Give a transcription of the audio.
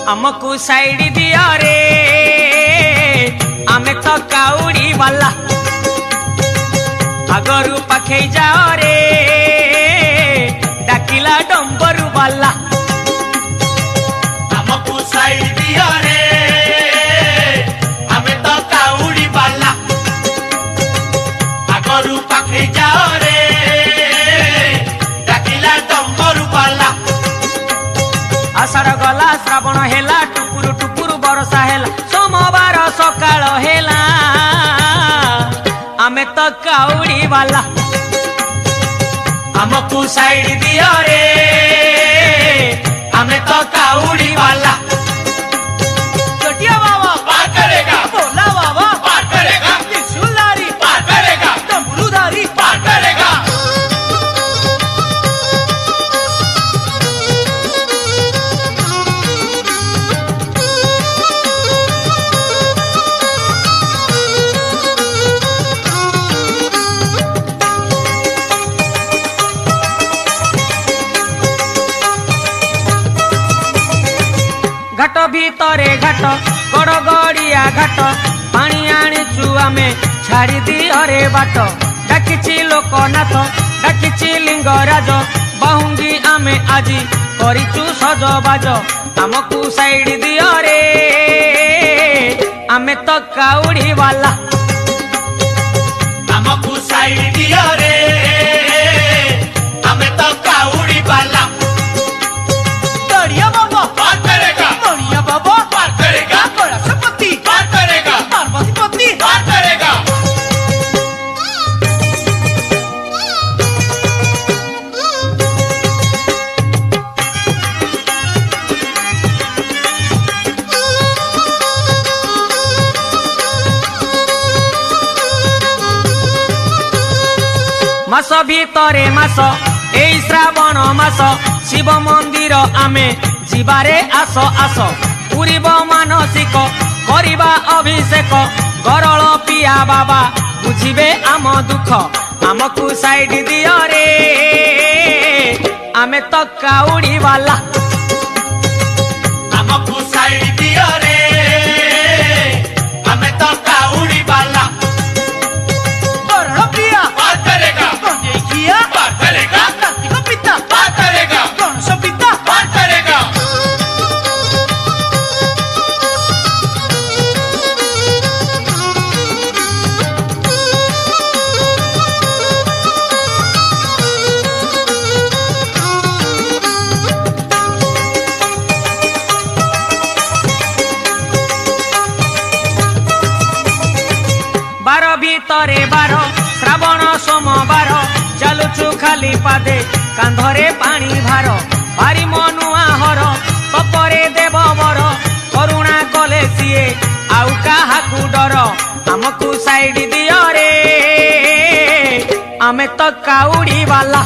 हमको साइड दिया रे आमे तो काउड़ी वाला आगरू पाखे जाओ रे डाकिला डंबरू वाला हमको साइड दिया रे आमे तो काउड़ी वाला आगरू पाखे जाओ रे डाकिला डंबरू वाला आषाढ़ गला श्रावण हेला टुकुरु टुकुरु बरसा हेला सोमवार सकाळ हेला आमे तो काउड़ी वाला हमको साइड दिया रे आमे तो काउड़ी वाला चटिया बाबा पार करेगा भोला बाबा पार करेगा त्रिशूलधारी पार करेगा डमरूधारी पार करेगा घाट भीतरे घाट गड़गड़िया घाट पानी आनीचु आमे छाड़ी दियो रे बाट डाकिछि लोकनाथ डाकिछि लिंगराज बाहुंगी आमे आजी करिचु सजबाज हमको साइड दियो रे आमे तो काउड़ी वाला हमको साइड दिया रे आमे तो काउड़ी वाला दरिया बाबा पार करेगा दरिया बाबा पार करेगा कैलाशपति पार करेगा पार्वतीपति पार करेगा मास भीतरे मास एई श्रावण मास शिव मंदिर आमे जीवारे आस आस पूरीब मानसिक करिबा अभिषेक गरल पिया बाबा बुझिबे आम दुख हमको साइड दियो रे आमे तो काउड़ी वाला हमको साइड दिया रे आमे तो काउड़ी वाला गरल पिया पार करेगा गंजेखिया पार करेगा कार्तिक पिता पार करेगा गणेश पिता पार करेगा बार भीतरे बार श्रावण सोमवार चलुचु खाली पादे कांधरे पानी भार भारी मनुआ हर तपरे देव बर करुणा कले सीए आउ काहाकू डर हमको साइड दियो रे आमे तो काउड़ी वाला।